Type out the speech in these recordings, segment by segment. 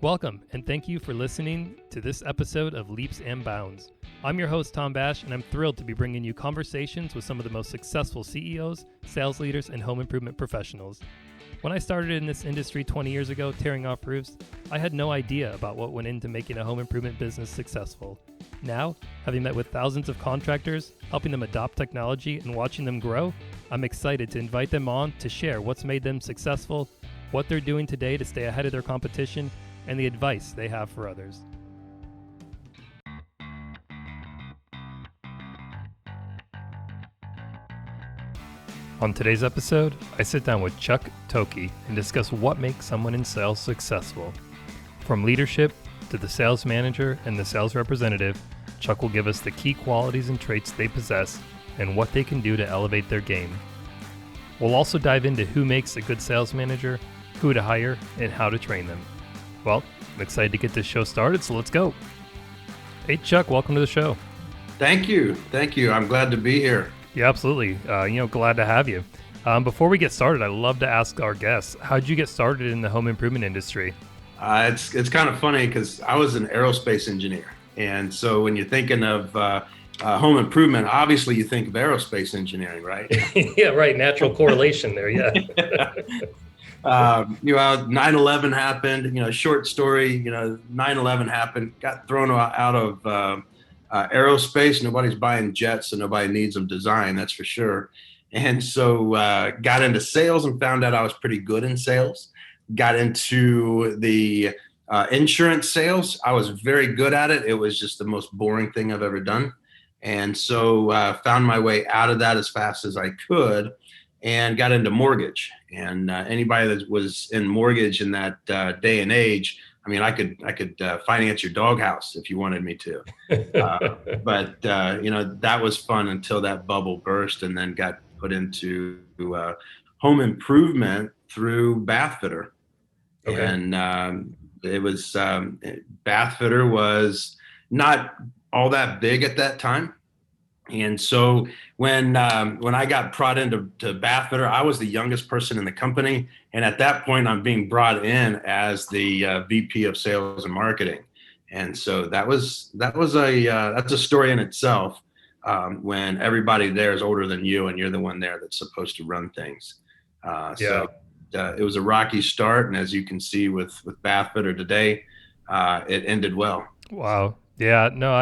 Welcome, and thank you for listening to this episode of Leaps and Bounds. I'm your host, Tom Bash, and I'm thrilled to be bringing you conversations with some of the most successful CEOs, sales leaders, and home improvement professionals. When I started in this industry 20 years ago, tearing off roofs, I had no idea about what went into making a home improvement business successful. Now, having met with thousands of contractors, helping them adopt technology, and watching them grow, I'm excited to invite them on to share what's made them successful, what they're doing today to stay ahead of their competition, and the advice they have for others. On today's episode, I sit down with Chuck Toki and discuss what makes someone in sales successful. From leadership to the sales manager and the sales representative, Chuck will give us the key qualities and traits they possess and what they can do to elevate their game. We'll also dive into who makes a good sales manager, who to hire, and how to train them. Well, I'm excited to get this show started, so let's go. Hey, Chuck, welcome to the show. Thank you. I'm glad to be here. Yeah, absolutely. Glad to have you. Before we get started, I'd love to ask our guests, how'd you get started in the home improvement industry? It's kind of funny because I was an aerospace engineer. And so when you're thinking of home improvement, obviously you think of aerospace engineering, right? Yeah, right. Natural correlation there, yeah. 9/11 happened, short story, 9/11 happened, got thrown out of aerospace. Nobody's buying jets, so nobody needs them designed, that's for sure. And so got into sales and found out I was pretty good in sales. Got into the insurance sales. I was very good at it. It was just the most boring thing I've ever done. And so found my way out of that as fast as I could and got into mortgage. And anybody that was in mortgage in that day and age, I mean, I could finance your doghouse if you wanted me to. But that was fun until that bubble burst, and then got put into home improvement through Bathfitter. Okay. And it was Bathfitter was not all that big at that time. And so when I got brought into Bathfitter, I was the youngest person in the company. And at that point, I'm being brought in as the VP of sales and marketing. And so that's a story in itself, when everybody there is older than you and you're the one there that's supposed to run things. So it was a rocky start. And as you can see with Bathfitter today, it ended well. Wow. Yeah, no,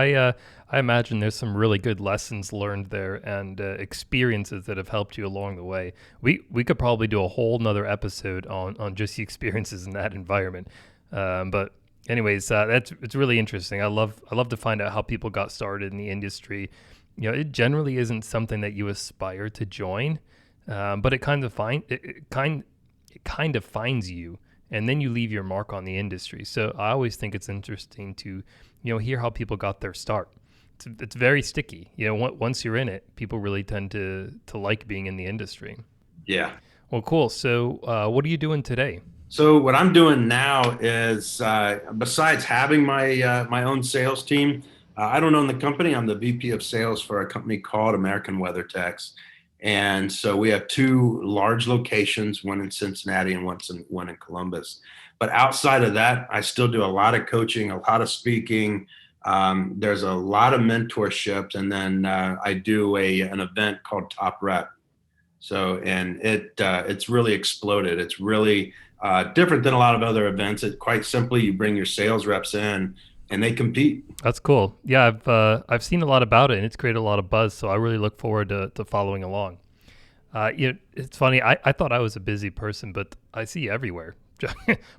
I imagine there's some really good lessons learned there and experiences that have helped you along the way. We could probably do a whole nother episode on just the experiences in that environment. But anyways, it's really interesting. I love to find out how people got started in the industry. It generally isn't something that you aspire to join, but it kind of finds you, and then you leave your mark on the industry. So I always think it's interesting to hear how people got their start. It's very sticky. Once you're in it, people really tend to like being in the industry. Yeah. Well, cool. So what are you doing today? So what I'm doing now is, besides having my own sales team, I don't own the company. I'm the VP of sales for a company called American WeatherTech. And so we have two large locations, one in Cincinnati and one in Columbus. But outside of that, I still do a lot of coaching, a lot of speaking. There's a lot of mentorships, and then I do an event called Top Rep. So, and it's really exploded. It's really different than a lot of other events. It quite simply, you bring your sales reps in and they compete. That's cool. Yeah, I've seen a lot about it, and it's created a lot of buzz. So I really look forward to following along. It's funny. I thought I was a busy person, but I see you everywhere,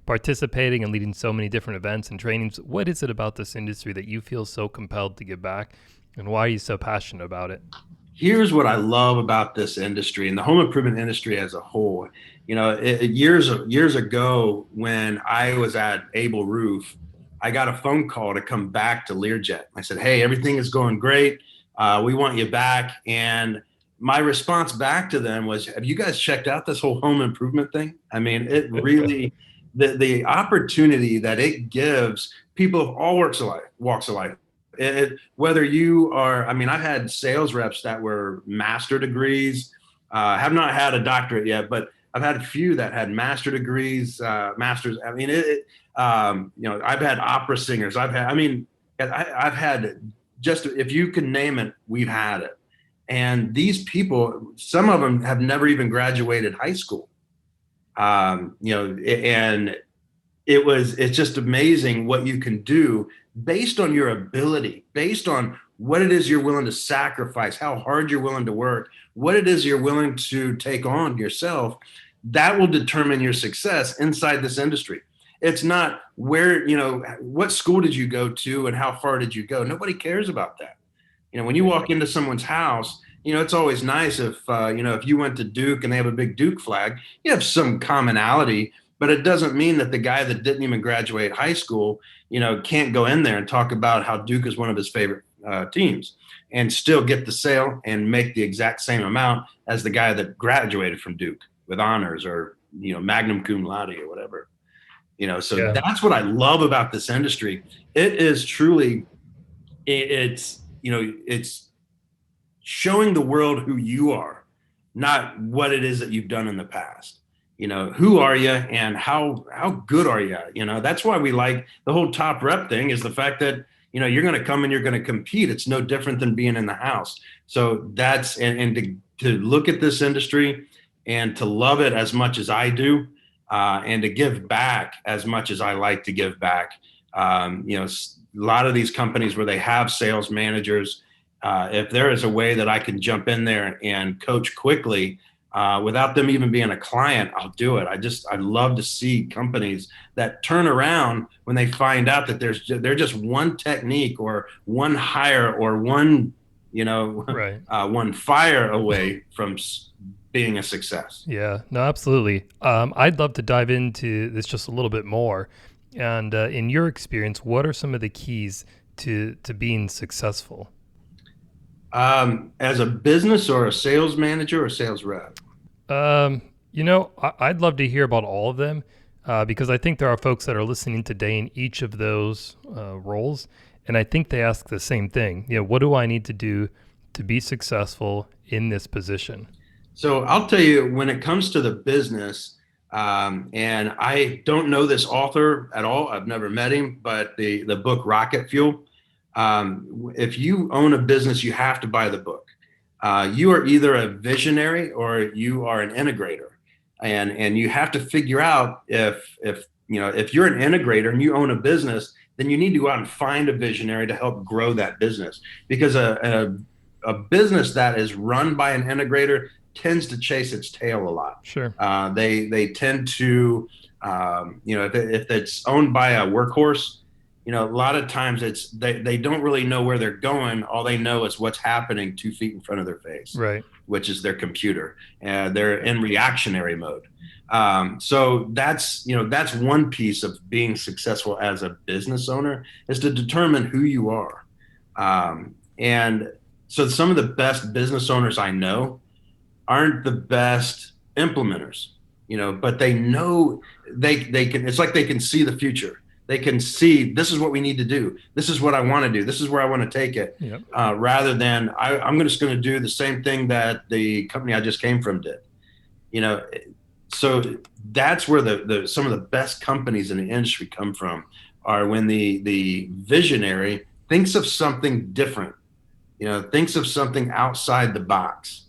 participating and leading so many different events and trainings. What is it about this industry that you feel so compelled to give back, and why are you so passionate about it? Here's what I love about this industry and the home improvement industry as a whole. Years ago, when I was at Able Roof, I got a phone call to come back to Learjet. I said, "Hey, everything is going great. We want you back." And my response back to them was, "Have you guys checked out this whole home improvement thing?" I mean, it really, the opportunity that it gives people of all walks of life. Whether you are, I mean, I've had sales reps that were master degrees, have not had a doctorate yet, but I've had a few that had master degrees, masters. I mean, I've had opera singers. I've had just, if you can name it, we've had it. And these people, some of them have never even graduated high school. And it's just amazing what you can do based on your ability, based on what it is you're willing to sacrifice, how hard you're willing to work, what it is you're willing to take on yourself. That will determine your success inside this industry. It's not what school did you go to and how far did you go? Nobody cares about that. When you walk into someone's house, it's always nice if you went to Duke and they have a big Duke flag, you have some commonality, but it doesn't mean that the guy that didn't even graduate high school, can't go in there and talk about how Duke is one of his favorite teams and still get the sale and make the exact same amount as the guy that graduated from Duke with honors or, magna cum laude or whatever. That's what I love about this industry. It is truly, it's showing the world who you are, not what it is that you've done in the past. Who are you and how good are you? That's why we like the whole top rep thing, is the fact that, you're going to come and you're going to compete. It's no different than being in the house. So that's, and to look at this industry and to love it as much as I do, and to give back as much as I like to give back. A lot of these companies where they have sales managers, if there is a way that I can jump in there and coach quickly, without them even being a client, I'll do it. I'd love to see companies that turn around when they find out that they're just one technique or one hire or one, right. One fire away from being a success. Yeah, no, absolutely. I'd love to dive into this just a little bit more. And in your experience, what are some of the keys to being successful? As a business or a sales manager or sales rep? I'd love to hear about all of them, because I think there are folks that are listening today in each of those roles. And I think they ask the same thing. What do I need to do to be successful in this position? So I'll tell you, when it comes to the business, and I don't know this author at all, I've never met him, but the book Rocket Fuel, if you own a business, you have to buy the book. You are either a visionary or you are an integrator, and you have to figure out if you're an integrator and you own a business, then you need to go out and find a visionary to help grow that business, because a business that is run by an integrator tends to chase its tail a lot. Sure. They tend to, if it's owned by a workhorse, a lot of times they don't really know where they're going. All they know is what's happening 2 feet in front of their face, right? Which is their computer. They're in reactionary mode. So that's one piece of being successful as a business owner, is to determine who you are. And so some of the best business owners I know aren't the best implementers, but they know they can, it's like they can see the future. They can see, this is what we need to do. This is what I want to do. This is where I want to take it. Yep. Rather than I'm just going to do the same thing that the company I just came from did. So that's where some of the best companies in the industry come from, are when the visionary thinks of something different, thinks of something outside the box.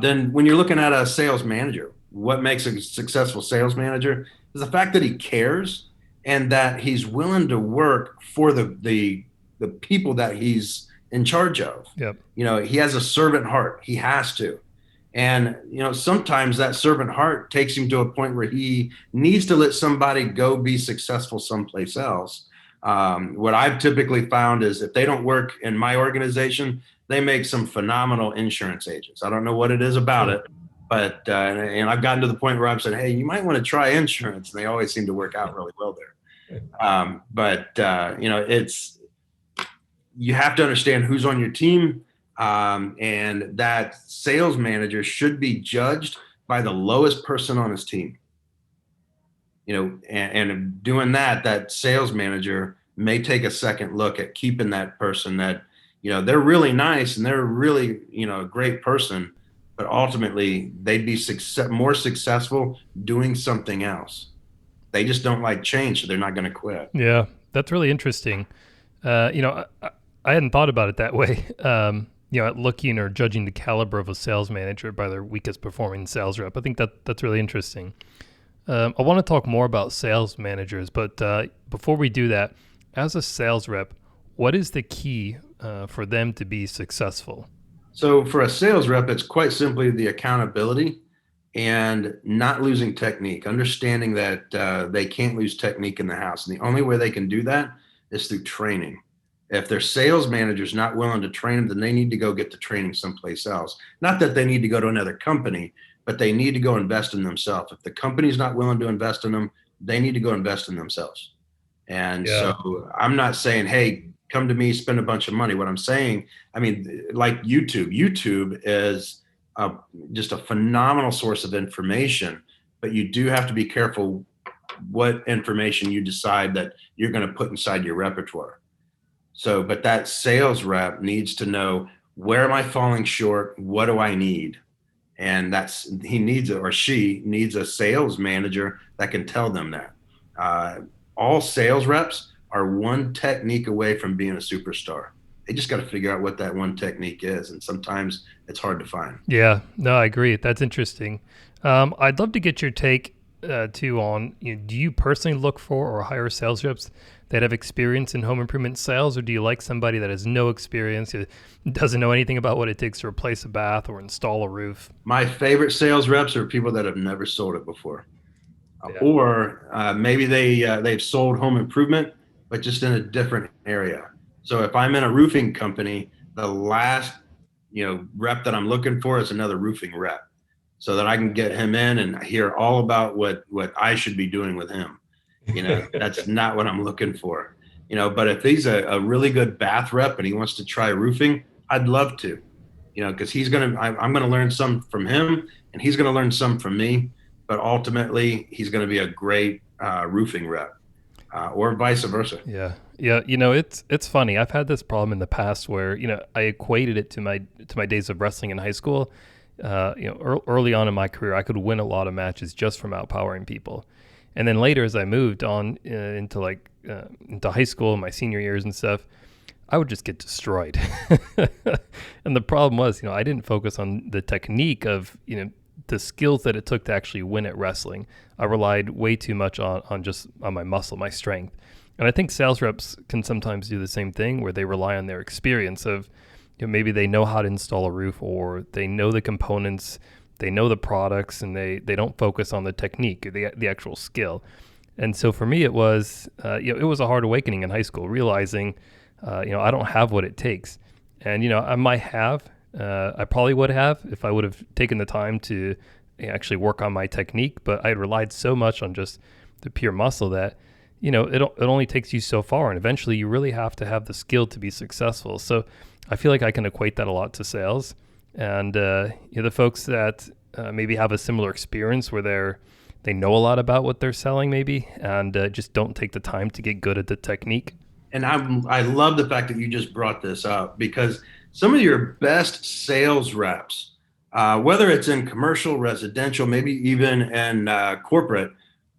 Then when you're looking at a sales manager, what makes a successful sales manager is the fact that he cares and that he's willing to work for the people that he's in charge of. Yep. He has a servant heart. He has to. And, sometimes that servant heart takes him to a point where he needs to let somebody go be successful someplace else. What I've typically found is if they don't work in my organization, they make some phenomenal insurance agents. I don't know what it is about it, but and I've gotten to the point where I've said, hey, you might want to try insurance. And they always seem to work out really well there. You have to understand who's on your team. And that sales manager should be judged by the lowest person on his team. And doing that sales manager may take a second look at keeping that person that, they're really nice and they're really, a great person, but ultimately they'd be more successful doing something else. They just don't like change, so they're not going to quit. Yeah, that's really interesting. I hadn't thought about it that way. Looking or judging the caliber of a sales manager by their weakest performing sales rep. I think that's really interesting. I want to talk more about sales managers, but before we do that, as a sales rep, what is the key for them to be successful? So for a sales rep, it's quite simply the accountability and not losing technique, understanding that they can't lose technique in the house. And the only way they can do that is through training. If their sales manager's not willing to train them, then they need to go get the training someplace else. Not that they need to go to another company, but they need to go invest in themselves. If the company's not willing to invest in them, they need to go invest in themselves. And Yeah. so I'm not saying, hey, come to me, spend a bunch of money. What I'm saying, I mean, like YouTube is just a phenomenal source of information, but you do have to be careful what information you decide that you're going to put inside your repertoire. So, but that sales rep needs to know, where am I falling short? What do I need? And he needs or she needs a sales manager that can tell them that. Uh, all sales reps are one technique away from being a superstar. They just got to figure out what that one technique is. And sometimes it's hard to find. Yeah, no, I agree. That's interesting. I'd love to get your take too on, do you personally look for or hire sales reps that have experience in home improvement sales, or do you like somebody that has no experience, doesn't know anything about what it takes to replace a bath or install a roof? My favorite sales reps are people that have never sold it before. Yeah. Or maybe they've sold home improvement, but just in a different area. So if I'm in a roofing company, the last rep that I'm looking for is another roofing rep, so that I can get him in and hear all about what I should be doing with him. That's not what I'm looking for. But if he's a really good bath rep and he wants to try roofing, I'd love to. Because I'm gonna learn some from him, and he's gonna learn some from me. But ultimately, he's going to be a great roofing rep, or vice versa. Yeah. It's funny. I've had this problem in the past where I equated it to my days of wrestling in high school. Early on in my career, I could win a lot of matches just from outpowering people, and then later, as I moved on into high school, my senior years and stuff, I would just get destroyed. And the problem was, I didn't focus on the technique of the skills that it took to actually win at wrestling. I relied way too much on my muscle, my strength. And I think sales reps can sometimes do the same thing, where they rely on their experience of, maybe they know how to install a roof, or they know the components, they know the products, and they don't focus on the technique or the actual skill. And so for me, it was a hard awakening in high school, realizing, I don't have what it takes. And, I might have, I probably would have if I would have taken the time to actually work on my technique, but I had relied so much on just the pure muscle that, it only takes you so far, and eventually you really have to have the skill to be successful. So I feel like I can equate that a lot to sales. And the folks that maybe have a similar experience where they know a lot about what they're selling maybe, and just don't take the time to get good at the technique. And I love the fact that you just brought this up, because some of your best sales reps, whether it's in commercial, residential, maybe even in corporate,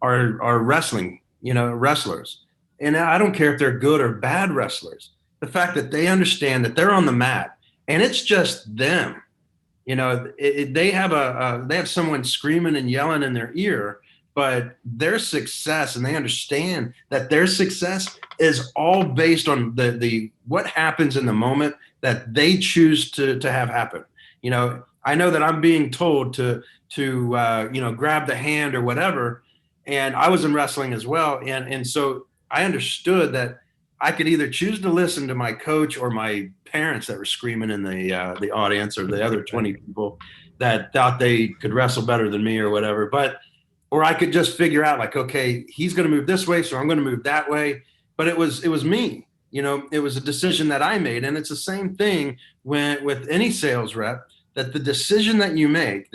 are wrestling, wrestlers. And I don't care if they're good or bad wrestlers. The fact that they understand that they're on the mat and it's just them. They have someone screaming and yelling in their ear, but their success, and they understand that their success is all based on the what happens in the moment that they choose to have happen. I know that I'm being told to grab the hand or whatever, and I was in wrestling as well, and so I understood that I could either choose to listen to my coach or my parents that were screaming in the audience, or the other 20 people that thought they could wrestle better than me or whatever, or I could just figure out, like, okay, he's going to move this way, so I'm going to move that way. But it was me. It was a decision that I made. And it's the same thing with any sales rep, that the decision that you make,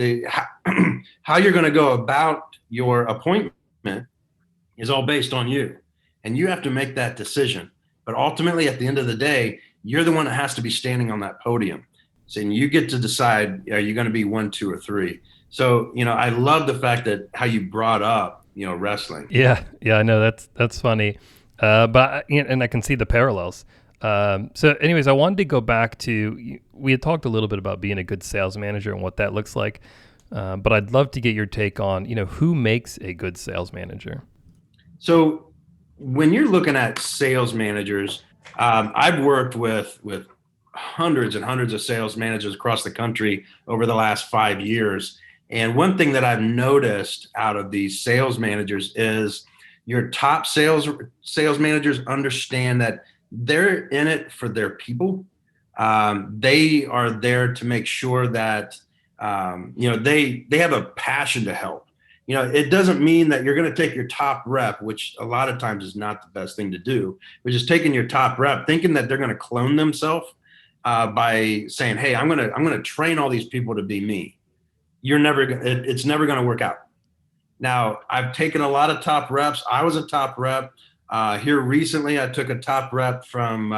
how you're going to go about your appointment, is all based on you. And you have to make that decision. But ultimately, at the end of the day, you're the one that has to be standing on that podium. saying you get to decide, are you going to be 1, 2, or 3? So, I love the fact that how you brought up, wrestling. Yeah, I know that's funny, and I can see the parallels. So, anyways, I wanted to go back to, we had talked a little bit about being a good sales manager and what that looks like, but I'd love to get your take on, who makes a good sales manager. So, when you're looking at sales managers, I've worked with hundreds and hundreds of sales managers across the country over the last 5 years. And one thing that I've noticed out of these sales managers is your top sales managers understand that they're in it for their people. They are there to make sure that they have a passion to help. It doesn't mean that you're going to take your top rep, which a lot of times is not the best thing to do, but just taking your top rep, thinking that they're going to clone themselves by saying, "Hey, I'm gonna train all these people to be me." It's never going to work out. Now, I've taken a lot of top reps. I was a top rep here recently. I took a top rep from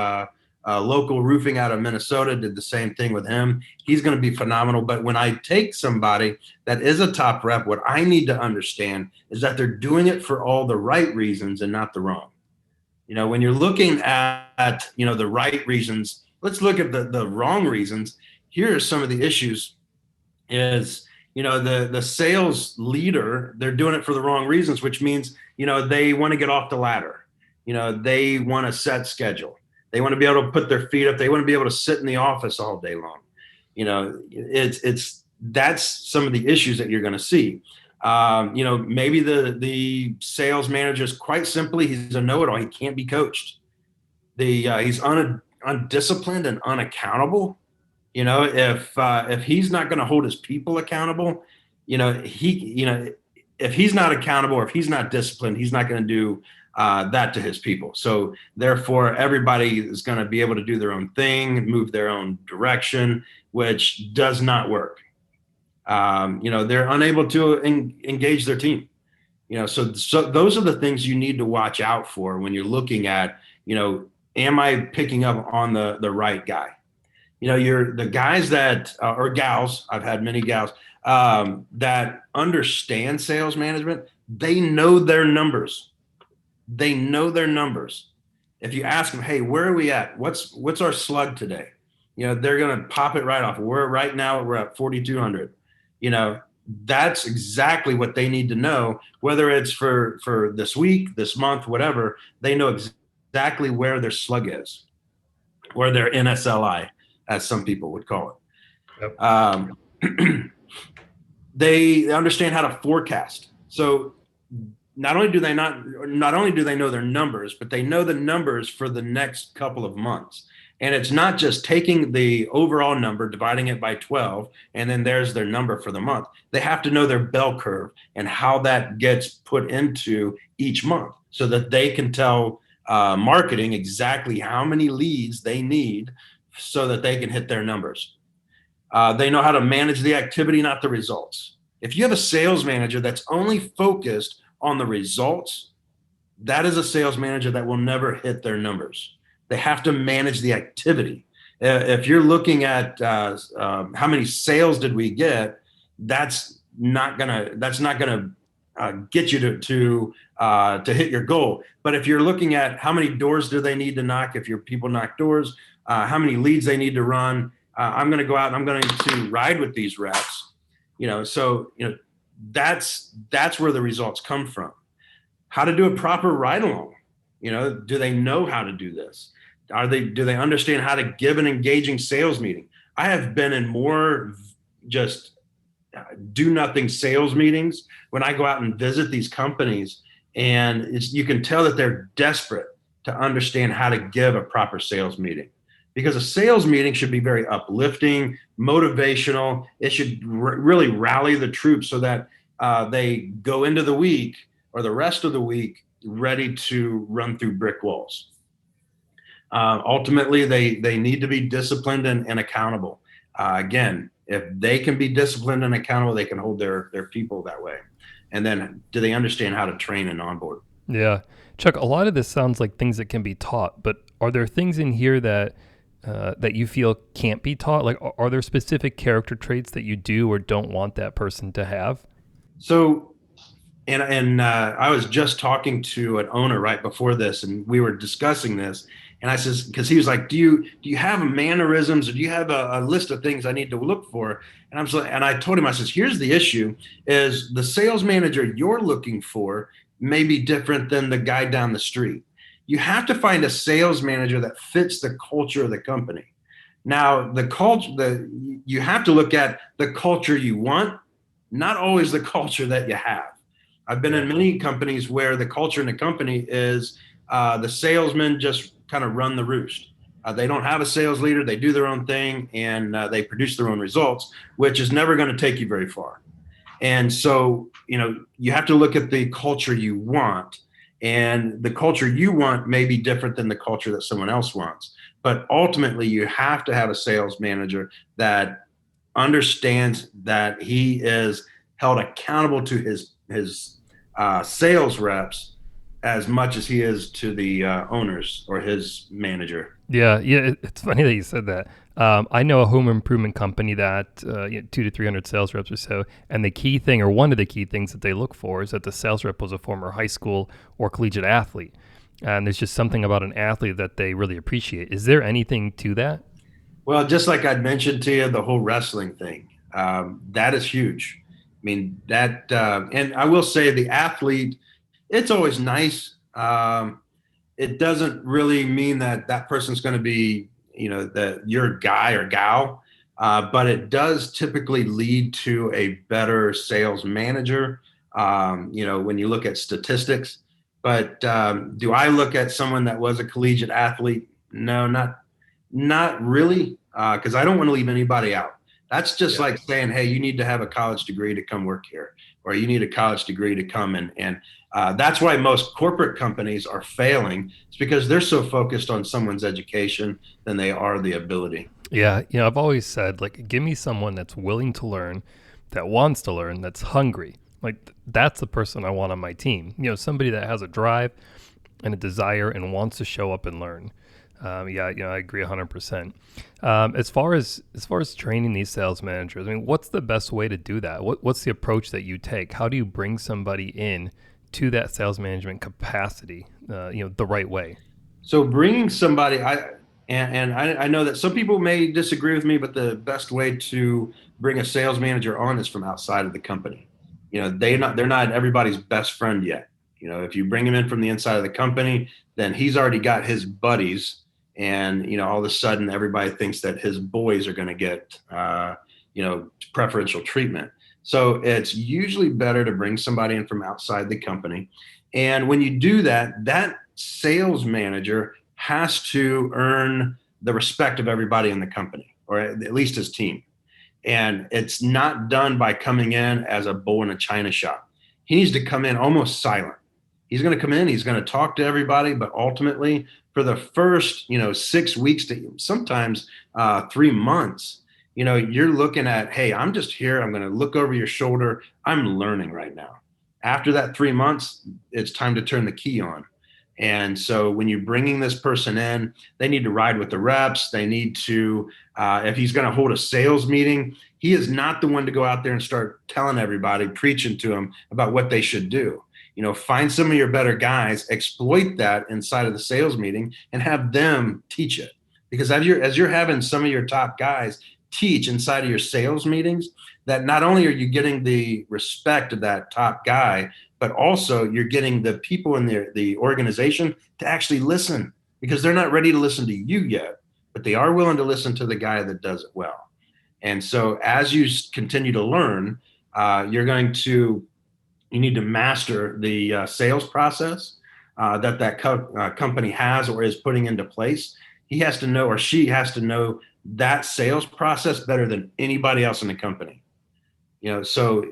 local roofing out of Minnesota, did the same thing with him. He's going to be phenomenal. But when I take somebody that is a top rep, what I need to understand is that they're doing it for all the right reasons and not the wrong. When you're looking at the right reasons, let's look at the wrong reasons. Here are some of the issues is, the sales leader, they're doing it for the wrong reasons, which means, they want to get off the ladder. They want a set schedule. They want to be able to put their feet up. They want to be able to sit in the office all day long. That's some of the issues that you're going to see. Maybe the sales manager is quite simply, he's a know-it-all. He can't be coached. He's undisciplined and unaccountable. If he's not going to hold his people accountable, if he's not accountable or if he's not disciplined, he's not going to do that to his people. So therefore, everybody is going to be able to do their own thing, move their own direction, which does not work. They're unable to engage their team. So those are the things you need to watch out for when you're looking at, am I picking up on the right guy? You're the guys that or gals. I've had many gals that understand sales management. They know their numbers. They know their numbers. If you ask them, "Hey, where are we at? What's our slug today?" They're gonna pop it right off. We're at 4,200. That's exactly what they need to know. Whether it's for this week, this month, whatever, they know exactly where their slug is, or their NSLI, as some people would call it. Yep. They understand how to forecast. So not only do they know their numbers, but they know the numbers for the next couple of months. And it's not just taking the overall number, dividing it by 12, and then there's their number for the month. They have to know their bell curve and how that gets put into each month so that they can tell marketing exactly how many leads they need so that they can hit their numbers. They know how to manage the activity, not the results. If you have a sales manager that's only focused on the results, that is a sales manager that will never hit their numbers. They have to manage the activity. If you're looking at how many sales did we get, that's not gonna get you to hit your goal. But if you're looking at how many doors do they need to knock, if your people knock doors, how many leads they need to run, I'm going to go out and I'm going to ride with these reps. That's where the results come from. How to do a proper ride along. Do they know how to do this? Do they understand how to give an engaging sales meeting? I have been in more just do nothing sales meetings when I go out and visit these companies, and you can tell that they're desperate to understand how to give a proper sales meeting, because a sales meeting should be very uplifting, motivational. It should really rally the troops so that they go into the week or the rest of the week ready to run through brick walls. Ultimately, they need to be disciplined and accountable. Again, if they can be disciplined and accountable, they can hold their people that way. And then, do they understand how to train and onboard? Yeah. Chuck, a lot of this sounds like things that can be taught, but are there things in here that that you feel can't be taught? Like, are there specific character traits that you do or don't want that person to have? So, I was just talking to an owner right before this, and we were discussing this. And I says, because he was like, "Do you have mannerisms, or do you have a list of things I need to look for?" And and I told him, I says, "Here's the issue: is the sales manager you're looking for may be different than the guy down the street. You have to find a sales manager that fits the culture of the company. Now, the culture, you have to look at the culture you want, not always the culture that you have. I've been in many companies where the culture in the company is the salesmen just kind of run the roost. They don't have a sales leader. They do their own thing, and they produce their own results, which is never going to take you very far. And so, you have to look at the culture you want, and the culture you want may be different than the culture that someone else wants. But ultimately, you have to have a sales manager that understands that he is held accountable to his sales reps as much as he is to the owners or his manager. Yeah, it's funny that you said that. I know a home improvement company that 200 to 300 sales reps or so, and the key thing, or one of the key things that they look for, is that the sales rep was a former high school or collegiate athlete. And there's just something about an athlete that they really appreciate. Is there anything to that? Well, just like I'd mentioned to you, the whole wrestling thing, that is huge. I mean, and I will say the athlete, it's always nice. It doesn't really mean that that person's going to be, your guy or gal, but it does typically lead to a better sales manager. When you look at statistics. But do I look at someone that was a collegiate athlete? No, not really, because I don't want to leave anybody out. That's just like saying, hey, you need to have a college degree to come work here, or you need a college degree to come in. And that's why most corporate companies are failing. It's because they're so focused on someone's education than they are the ability. Yeah, I've always said, like, give me someone that's willing to learn, that wants to learn, that's hungry. Like, that's the person I want on my team. Somebody that has a drive and a desire and wants to show up and learn. I agree 100%. As far as training these sales managers, I mean, what's the best way to do that? What's the approach that you take? How do you bring somebody in to that sales management capacity, the right way? So bringing somebody, I know that some people may disagree with me, but the best way to bring a sales manager on is from outside of the company. They're not everybody's best friend yet. If you bring him in from the inside of the company, then he's already got his buddies, and all of a sudden everybody thinks that his boys are going to get preferential treatment. So it's usually better to bring somebody in from outside the company. And when you do that, that sales manager has to earn the respect of everybody in the company, or at least his team. And it's not done by coming in as a bull in a china shop. He needs to come in almost silent. He's going to come in, he's going to talk to everybody, but ultimately for the first, 6 weeks to sometimes 3 months, you're looking at, hey, I'm just here. I'm going to look over your shoulder. I'm learning right now. After that 3 months, it's time to turn the key on. And so when you're bringing this person in, they need to ride with the reps. They need to, if he's going to hold a sales meeting, he is not the one to go out there and start telling everybody, preaching to them about what they should do. Find some of your better guys, exploit that inside of the sales meeting, and have them teach it. Because as you're having some of your top guys teach inside of your sales meetings, that not only are you getting the respect of that top guy, but also you're getting the people in the organization to actually listen, because they're not ready to listen to you yet, but they are willing to listen to the guy that does it well. And so as you continue to learn, you need to master the sales process that company has or is putting into place. He has to know, or she has to know, that sales process better than anybody else in the company. So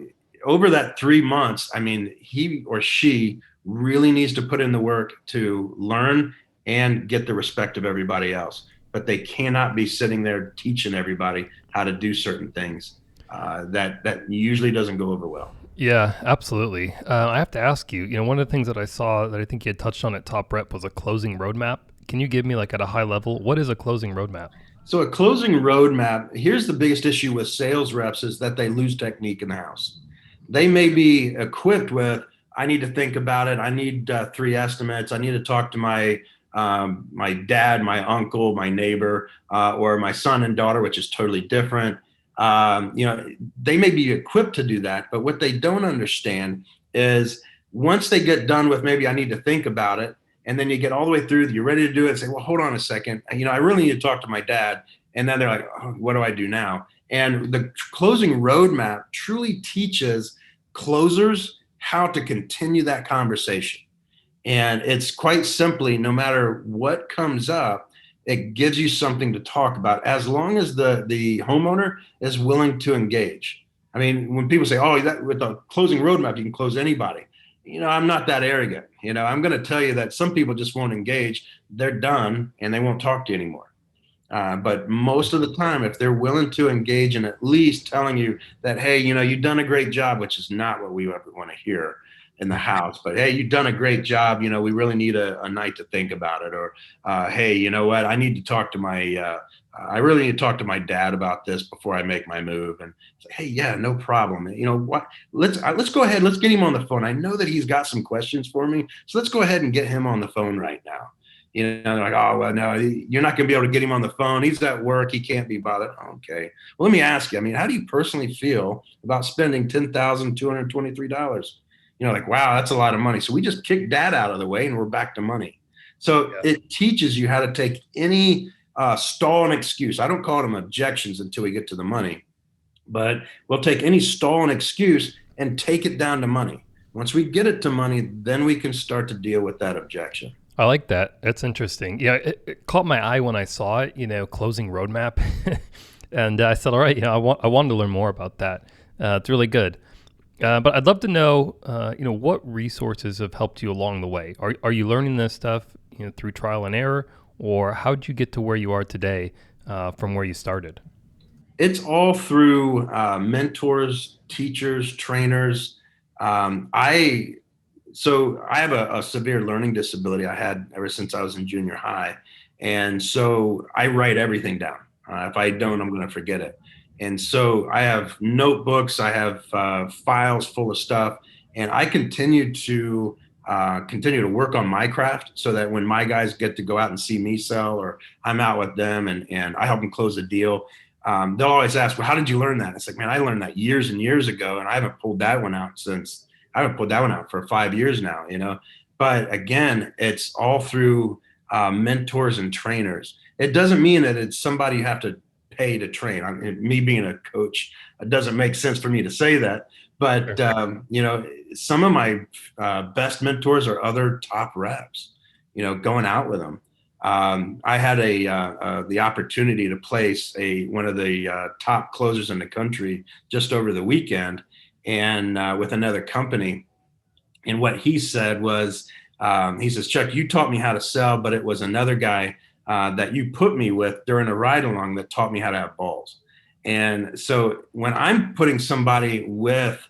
over that 3 months, I mean, he or she really needs to put in the work to learn and get the respect of everybody else. But they cannot be sitting there teaching everybody how to do certain things. That usually doesn't go over well. Yeah, absolutely. I have to ask you, one of the things that I saw that I think you had touched on at Top Rep was a closing roadmap. Can you give me, like, at a high level, what is a closing roadmap? So a closing roadmap, here's the biggest issue with sales reps is that they lose technique in the house. They may be equipped with, I need to think about it. I need 3 estimates. I need to talk to my dad, my uncle, my neighbor, or my son and daughter, which is totally different. They may be equipped to do that, but what they don't understand is once they get done with maybe I need to think about it, and then you get all the way through, you're ready to do it, say, well, hold on a second. I really need to talk to my dad. And then they're like, oh, what do I do now? And the closing roadmap truly teaches closers how to continue that conversation. And it's quite simply, no matter what comes up, it gives you something to talk about as long as the homeowner is willing to engage. I mean, when people say, oh, that with the closing roadmap, you can close anybody. I'm not that arrogant. I'm going to tell you that some people just won't engage. They're done and they won't talk to you anymore. But most of the time, if they're willing to engage and at least telling you that, hey, you've done a great job, which is not what we ever want to hear in the house, but hey, you've done a great job. We really need a night to think about it. Or, hey, you know what? I need to talk to I really need to talk to my dad about this before I make my move. And say, hey, yeah, no problem. What? Let's go ahead. Let's get him on the phone. I know that he's got some questions for me, so let's go ahead and get him on the phone right now. They're like, oh, well, no, you're not going to be able to get him on the phone. He's at work. He can't be bothered. Okay. Well, let me ask you, how do you personally feel about spending $10,223? Like, wow, that's a lot of money. So we just kicked dad out of the way and we're back to money. So It teaches you how to take any stall and excuse. I don't call them objections until we get to the money, but we'll take any stall and excuse and take it down to money. Once we get it to money, then we can start to deal with that objection. I like that. That's interesting. It caught my eye when I saw it, closing roadmap. And I said, all right, I wanted to learn more about that. It's really good. But I'd love to know, what resources have helped you along the way? Are you learning this stuff, through trial and error, or how'd you get to where you are today from where you started? It's all through mentors, teachers, trainers. So I have a severe learning disability I had ever since I was in junior high. And so I write everything down. If I don't, I'm going to forget it. And so I have notebooks, I have files full of stuff, and I continue to work on my craft so that when my guys get to go out and see me sell, or I'm out with them and I help them close a deal, they'll always ask, well, how did you learn that? It's like, man, I learned that years and years ago, and I haven't pulled that one out for 5 years now, But again, it's all through mentors and trainers. It doesn't mean that it's somebody you have to pay to train. Me being a coach, it doesn't make sense for me to say that. But, some of my best mentors are other top reps, going out with them. I had the opportunity to place one of the top closers in the country just over the weekend, and with another company. And what he said was, he says, Chuck, you taught me how to sell, but it was another guy that you put me with during a ride along that taught me how to have balls. And so when I'm putting somebody with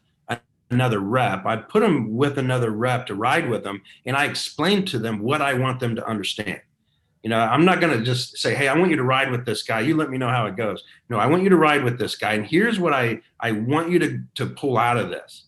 another rep, I put them with another rep to ride with them, and I explain to them what I want them to understand. I'm not going to just say, hey, I want you to ride with this guy. You let me know how it goes. No, I want you to ride with this guy. And here's what I want you to pull out of this.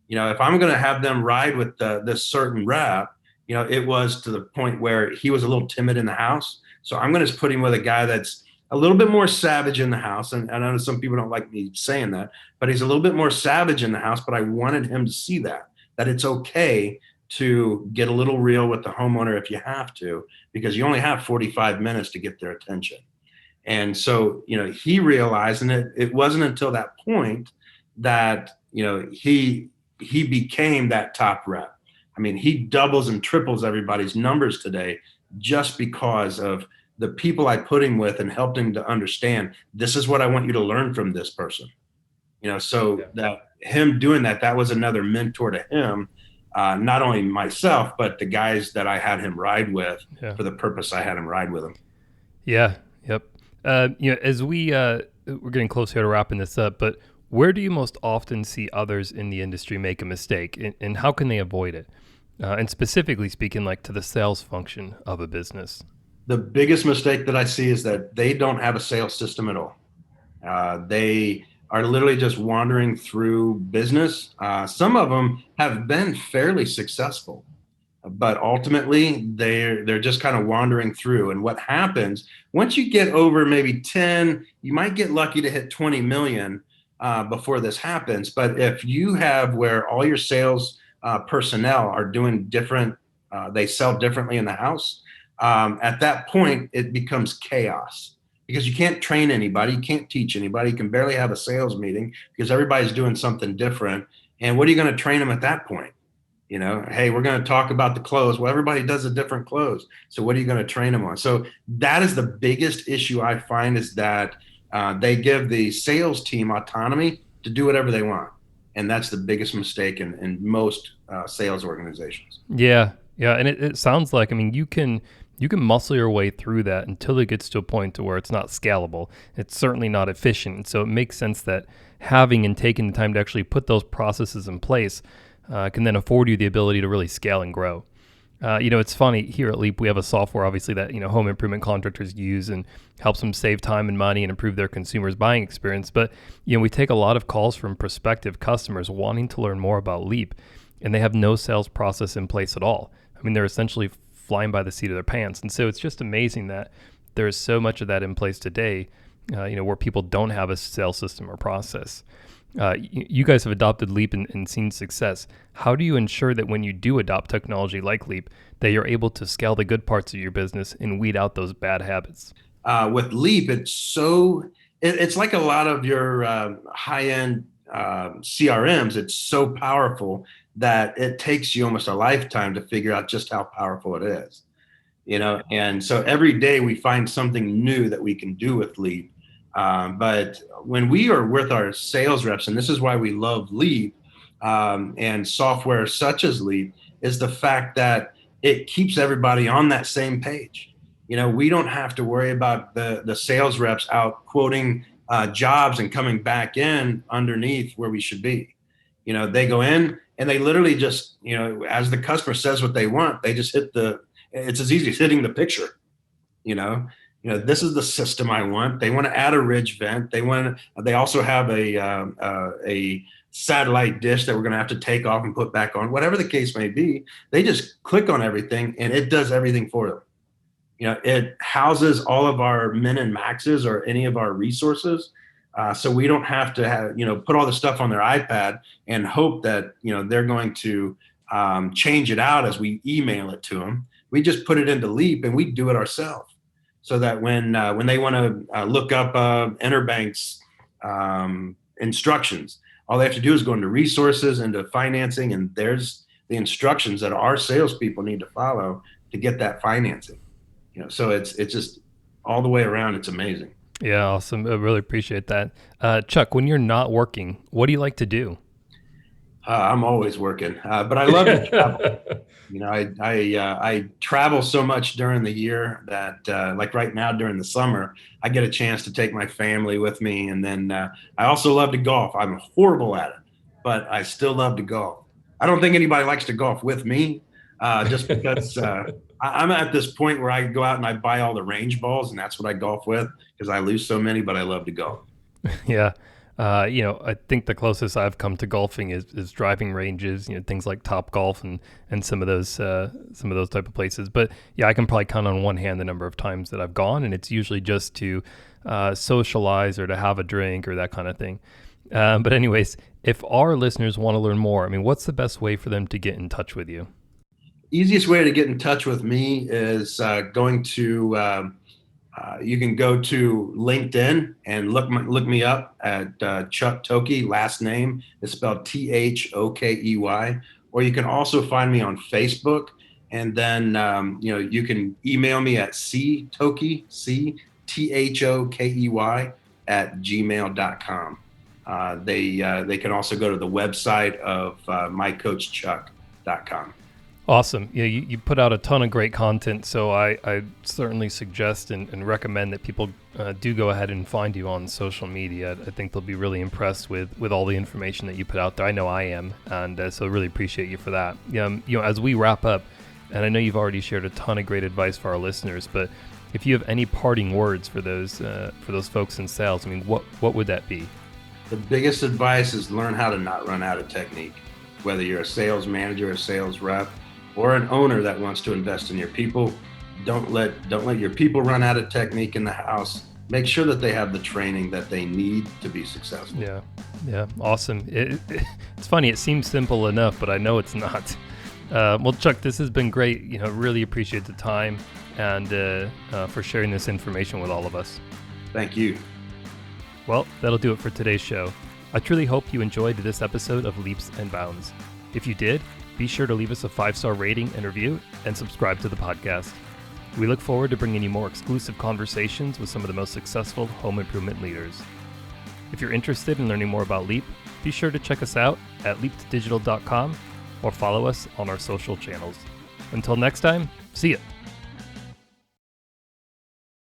If I'm going to have them ride with this certain rep, it was to the point where he was a little timid in the house. So I'm going to put him with a guy that's a little bit more savage in the house. And I know some people don't like me saying that, but he's a little bit more savage in the house. But I wanted him to see that it's okay to get a little real with the homeowner if you have to, because you only have 45 minutes to get their attention. And so, he realized, and it wasn't until that point that, he became that top rep. He doubles and triples everybody's numbers today just because of the people I put him with and helped him to understand, this is what I want you to learn from this person. That him doing that was another mentor to him. Not only myself, but the guys that I had him ride with for the purpose I had him ride with him. Yeah. Yep. As we're getting close here to wrapping this up, but where do you most often see others in the industry make a mistake, and how can they avoid it? And specifically speaking, like to the sales function of a business. The biggest mistake that I see is that they don't have a sales system at all. They are literally just wandering through business. Some of them have been fairly successful, but ultimately they're just kind of wandering through. And what happens once you get over maybe 10, you might get lucky to hit 20 million before this happens. But if you have where all your sales personnel are doing different, they sell differently in the house. At that point, it becomes chaos because you can't train anybody, you can't teach anybody, you can barely have a sales meeting because everybody's doing something different. And what are you going to train them at that point? Hey, we're going to talk about the close. Well, everybody does a different close. So what are you going to train them on? So that is the biggest issue I find, is that they give the sales team autonomy to do whatever they want. And that's the biggest mistake in most sales organizations. Yeah. Yeah. And it sounds like, I mean, you can muscle your way through that until it gets to a point to where it's not scalable. It's certainly not efficient. So it makes sense that having and taking the time to actually put those processes in place can then afford you the ability to really scale and grow. It's funny, here at Leap, we have a software, obviously, that, home improvement contractors use and helps them save time and money and improve their consumers' buying experience. But, we take a lot of calls from prospective customers wanting to learn more about Leap, and they have no sales process in place at all. I mean, they're essentially flying by the seat of their pants. And so it's just amazing that there's so much of that in place today, where people don't have a sales system or process. You guys have adopted Leap and seen success. How do you ensure that when you do adopt technology like Leap, that you're able to scale the good parts of your business and weed out those bad habits? With Leap, it's like a lot of your high-end CRMs. It's so powerful that it takes you almost a lifetime to figure out just how powerful it is. And so every day we find something new that we can do with Leap. But when we are with our sales reps, and this is why we love Leap and software such as Leap, is the fact that it keeps everybody on that same page. We don't have to worry about the sales reps out quoting jobs and coming back in underneath where we should be. They go in and they literally just, as the customer says what they want, they just it's as easy as hitting the picture. This is the system I want. They want to add a ridge vent. They also have a satellite dish that we're going to have to take off and put back on, whatever the case may be. They just click on everything and it does everything for them. It houses all of our min and maxes or any of our resources. So we don't have to put all the stuff on their iPad and hope that, they're going to change it out as we email it to them. We just put it into Leap and we do it ourselves. So that when they want to look up Interbank's instructions, all they have to do is go into resources, into financing, and there's the instructions that our salespeople need to follow to get that financing. So it's just all the way around. It's amazing. Yeah, awesome. I really appreciate that. Chuck, when you're not working, what do you like to do? I'm always working, but I love to travel. I travel so much during the year that, like right now during the summer, I get a chance to take my family with me. And then I also love to golf. I'm horrible at it, but I still love to golf. I don't think anybody likes to golf with me, just because I'm at this point where I go out and I buy all the range balls, and that's what I golf with because I lose so many, but I love to golf. Yeah. I think the closest I've come to golfing is driving ranges, things like Top Golf and some of those type of places. But yeah, I can probably count on one hand the number of times that I've gone, and it's usually just to socialize or to have a drink or that kind of thing. But anyways, if our listeners want to learn more, what's the best way for them to get in touch with you? Easiest way to get in touch with me is going to you can go to LinkedIn and look me up at Chuck Tokey. Last name is spelled Thokey. Or you can also find me on Facebook. And then you can email me at ctokey, CTHOKEY @gmail.com. They can also go to the website of mycoachchuck.com. Awesome. Yeah, you put out a ton of great content, so I certainly suggest and recommend that people do go ahead and find you on social media. I think they'll be really impressed with all the information that you put out there. I know I am, and so really appreciate you for that. As we wrap up, and I know you've already shared a ton of great advice for our listeners, but If you have any parting words for those folks in sales, I mean, what would that be? The biggest advice is learn how to not run out of technique. Whether you're a sales manager, a sales rep, or an owner that wants to invest in your people, don't let your people run out of technique in the house. Make sure that they have the training that they need to be successful. Yeah, awesome. It's funny, it seems simple enough, but I know it's not. Well, Chuck, this has been great. Really appreciate the time and for sharing this information with all of us. Thank you. Well, that'll do it for today's show. I truly hope you enjoyed this episode of Leaps and Bounds. If you did, be sure to leave us a 5-star rating and review and subscribe to the podcast. We look forward to bringing you more exclusive conversations with some of the most successful home improvement leaders. If you're interested in learning more about Leap, be sure to check us out at leapdigital.com or follow us on our social channels. Until next time, see ya.